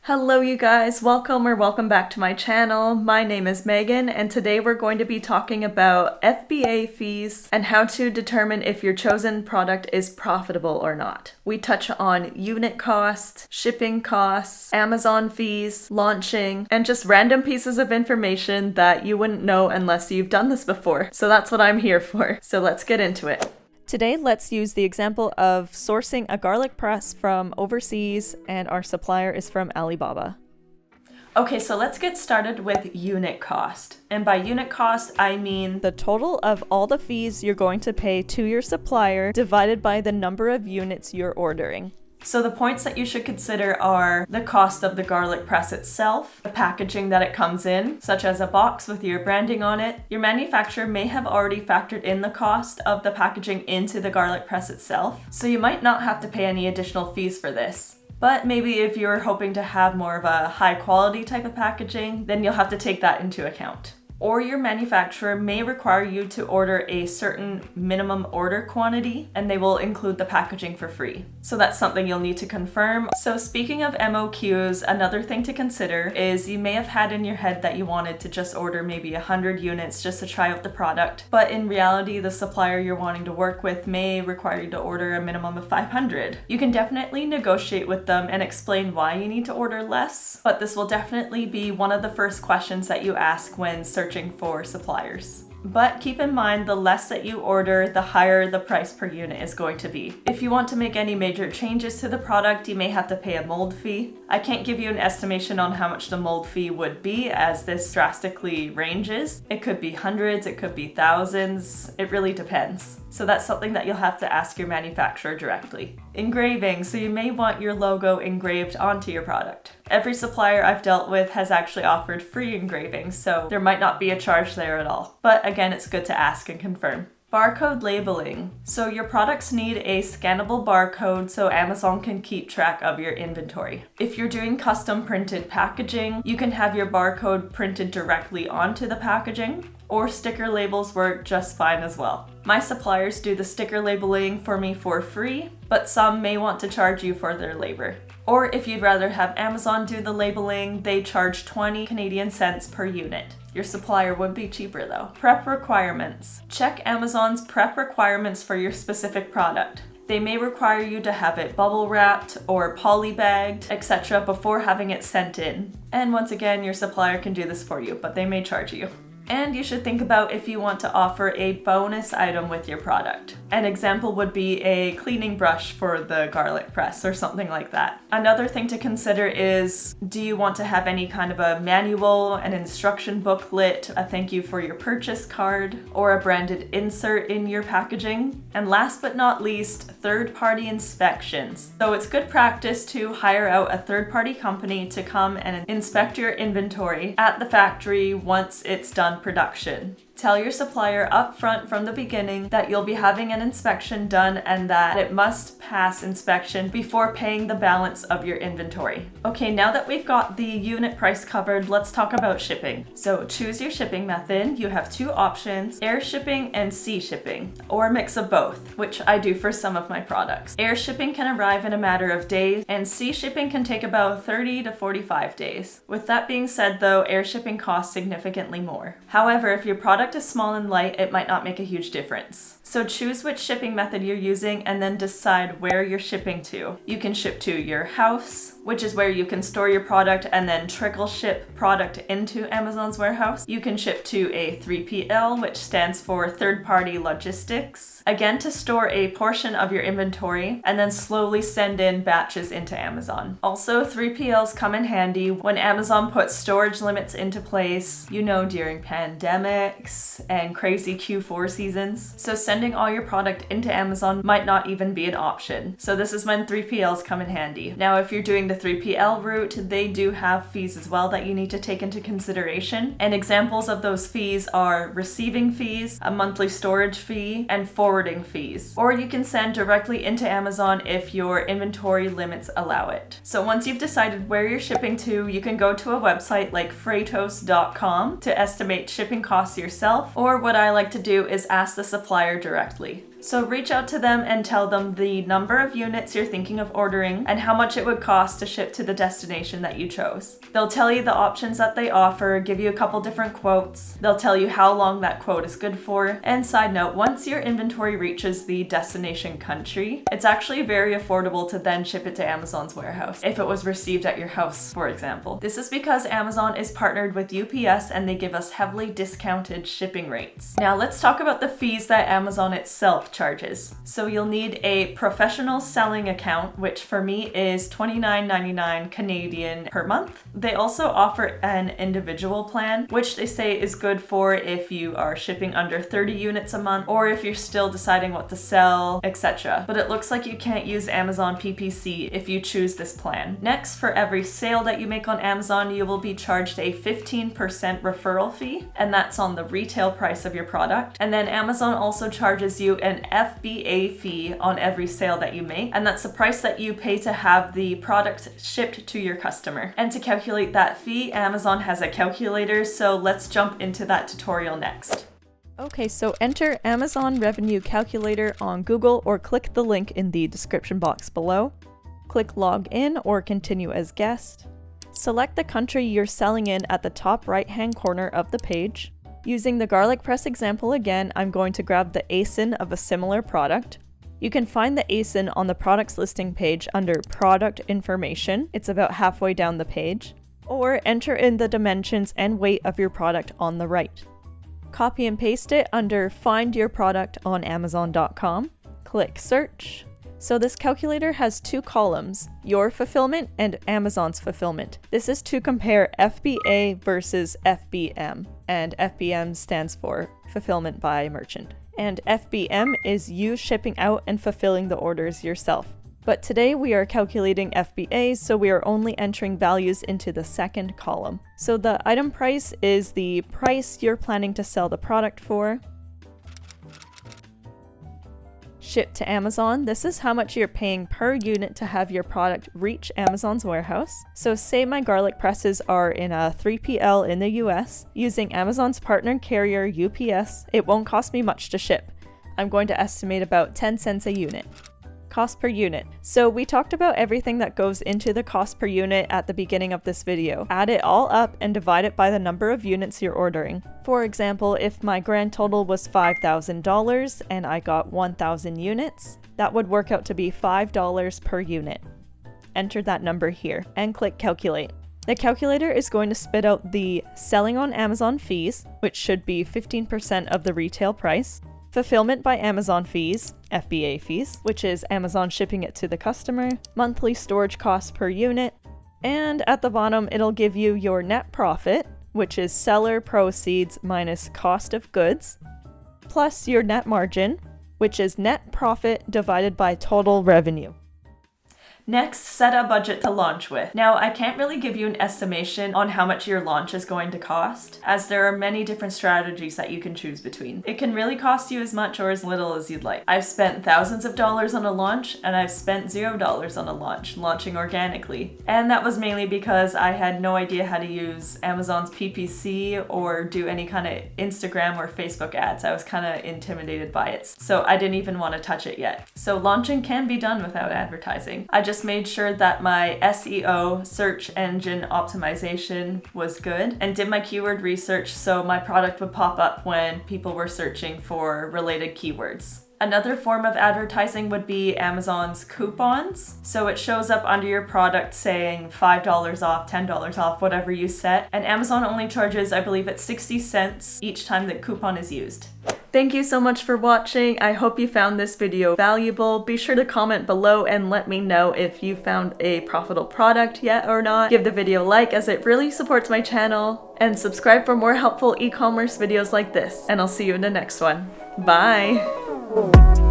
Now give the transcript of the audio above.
Hello you guys, welcome back to my channel. My name is Megan and today we're going to be talking about FBA fees and how to determine if your chosen product is profitable or not. We touch on unit costs, shipping costs, Amazon fees, launching, and just random pieces of information that you wouldn't know unless you've done this before. So that's what I'm here for. So let's get into it. Today, let's use the example of sourcing a garlic press from overseas and our supplier is from Alibaba. Okay, so let's get started with unit cost. And by unit cost, I mean the total of all the fees you're going to pay to your supplier divided by the number of units you're ordering. So the points that you should consider are the cost of the garlic press itself, the packaging that it comes in, such as a box with your branding on it. Your manufacturer may have already factored in the cost of the packaging into the garlic press itself, so you might not have to pay any additional fees for this. But maybe if you're hoping to have more of a high quality type of packaging, then you'll have to take that into account. Or your manufacturer may require you to order a certain minimum order quantity and they will include the packaging for free. So that's something you'll need to confirm. So speaking of MOQs, another thing to consider is you may have had in your head that you wanted to just order maybe 100 units just to try out the product, but in reality the supplier you're wanting to work with may require you to order a minimum of 500. You can definitely negotiate with them and explain why you need to order less, but this will definitely be one of the first questions that you ask when searching for suppliers. But keep in mind, the less that you order, the higher the price per unit is going to be. If you want to make any major changes to the product, you may have to pay a mold fee. I can't give you an estimation on how much the mold fee would be, as this drastically ranges. It could be hundreds, it could be thousands, it really depends. So that's something that you'll have to ask your manufacturer directly. Engraving, so you may want your logo engraved onto your product. Every supplier I've dealt with has actually offered free engraving, so there might not be a charge there at all. But again, it's good to ask and confirm. Barcode labeling. So your products need a scannable barcode so Amazon can keep track of your inventory. If you're doing custom printed packaging, you can have your barcode printed directly onto the packaging, or sticker labels work just fine as well. My suppliers do the sticker labeling for me for free, but some may want to charge you for their labor. Or if you'd rather have Amazon do the labeling, they charge 20 Canadian cents per unit. Your supplier would be cheaper though. Prep requirements. Check Amazon's prep requirements for your specific product. They may require you to have it bubble wrapped or polybagged, etc. before having it sent in. And once again, your supplier can do this for you, but they may charge you. And you should think about if you want to offer a bonus item with your product. An example would be a cleaning brush for the garlic press or something like that. Another thing to consider is, do you want to have any kind of a manual, an instruction booklet, a thank you for your purchase card, or a branded insert in your packaging? And last but not least, third-party inspections. So it's good practice to hire out a third-party company to come and inspect your inventory at the factory once it's done production. Tell your supplier up front from the beginning that you'll be having an inspection done and that it must pass inspection before paying the balance of your inventory. Okay, now that we've got the unit price covered, let's talk about shipping. So choose your shipping method. You have two options, air shipping and sea shipping, or a mix of both, which I do for some of my products. Air shipping can arrive in a matter of days, and sea shipping can take about 30 to 45 days. With that being said though, air shipping costs significantly more. However, if your product is small and light, it might not make a huge difference. So choose which shipping method you're using and then decide where you're shipping to. You can ship to your house, which is where you can store your product and then trickle ship product into Amazon's warehouse. You can ship to a 3PL, which stands for third-party logistics, again to store a portion of your inventory and then slowly send in batches into Amazon. Also, 3PLs come in handy when Amazon puts storage limits into place, during pandemics and crazy Q4 seasons. So sending all your product into Amazon might not even be an option. So this is when 3PLs come in handy. Now, if you're doing the 3PL route, they do have fees as well that you need to take into consideration. And examples of those fees are receiving fees, a monthly storage fee, and forwarding fees. Or you can send directly into Amazon if your inventory limits allow it. So once you've decided where you're shipping to, you can go to a website like Freightos.com to estimate shipping costs yourself, or what I like to do is ask the supplier directly. So reach out to them and tell them the number of units you're thinking of ordering and how much it would cost to ship to the destination that you chose. They'll tell you the options that they offer, give you a couple different quotes. They'll tell you how long that quote is good for. And side note, once your inventory reaches the destination country, it's actually very affordable to then ship it to Amazon's warehouse if it was received at your house, for example. This is because Amazon is partnered with UPS and they give us heavily discounted shipping rates. Now let's talk about the fees that Amazon itself charges. So you'll need a professional selling account, which for me is $29.99 Canadian per month. They also offer an individual plan, which they say is good for if you are shipping under 30 units a month or if you're still deciding what to sell, etc. But it looks like you can't use Amazon PPC if you choose this plan. Next, for every sale that you make on Amazon, you will be charged a 15% referral fee, and that's on the retail price of your product. And then Amazon also charges you an FBA fee on every sale that you make, and that's the price that you pay to have the product shipped to your customer. And to calculate that fee, Amazon has a calculator, so let's jump into that tutorial next. Okay, so enter Amazon Revenue Calculator on Google or click the link in the description box below. Click Log In or Continue as Guest. Select the country you're selling in at the top right-hand corner of the page. Using the garlic press example again, I'm going to grab the ASIN of a similar product. You can find the ASIN on the products listing page under Product Information. It's about halfway down the page. Or enter in the dimensions and weight of your product on the right. Copy and paste it under Find Your Product on Amazon.com. Click Search. So this calculator has two columns, your fulfillment and Amazon's fulfillment. This is to compare FBA versus FBM, and FBM stands for Fulfillment by Merchant. And FBM is you shipping out and fulfilling the orders yourself. But today we are calculating FBA, so we are only entering values into the second column. So the item price is the price you're planning to sell the product for. Shipped to Amazon, this is how much you're paying per unit to have your product reach Amazon's warehouse. So say my garlic presses are in a 3PL in the US, using Amazon's partner carrier UPS, it won't cost me much to ship. I'm going to estimate about 10 cents a unit. Cost per unit. So we talked about everything that goes into the cost per unit at the beginning of this video. Add it all up and divide it by the number of units you're ordering. For example, if my grand total was $5,000 and I got 1,000 units, that would work out to be $5 per unit. Enter that number here and click Calculate. The calculator is going to spit out the selling on Amazon fees, which should be 15% of the retail price, fulfillment by Amazon fees, FBA fees, which is Amazon shipping it to the customer, monthly storage costs per unit, and at the bottom it'll give you your net profit, which is seller proceeds minus cost of goods, plus your net margin, which is net profit divided by total revenue. Next, set a budget to launch with. Now, I can't really give you an estimation on how much your launch is going to cost, as there are many different strategies that you can choose between. It can really cost you as much or as little as you'd like. I've spent thousands of dollars on a launch, and I've spent $0 on a launch, launching organically. And that was mainly because I had no idea how to use Amazon's PPC or do any kind of Instagram or Facebook ads. I was kind of intimidated by it, so I didn't even want to touch it yet. So launching can be done without advertising. I just made sure that my SEO, search engine optimization, was good and did my keyword research so my product would pop up when people were searching for related keywords. Another form of advertising would be Amazon's coupons. So it shows up under your product saying $5 off, $10 off, whatever you set. And Amazon only charges, I believe it's 60 cents each time the coupon is used. Thank you so much for watching. I hope you found this video valuable. Be sure to comment below and let me know if you found a profitable product yet or not. Give the video a like as it really supports my channel. And subscribe for more helpful e-commerce videos like this. And I'll see you in the next one. Bye!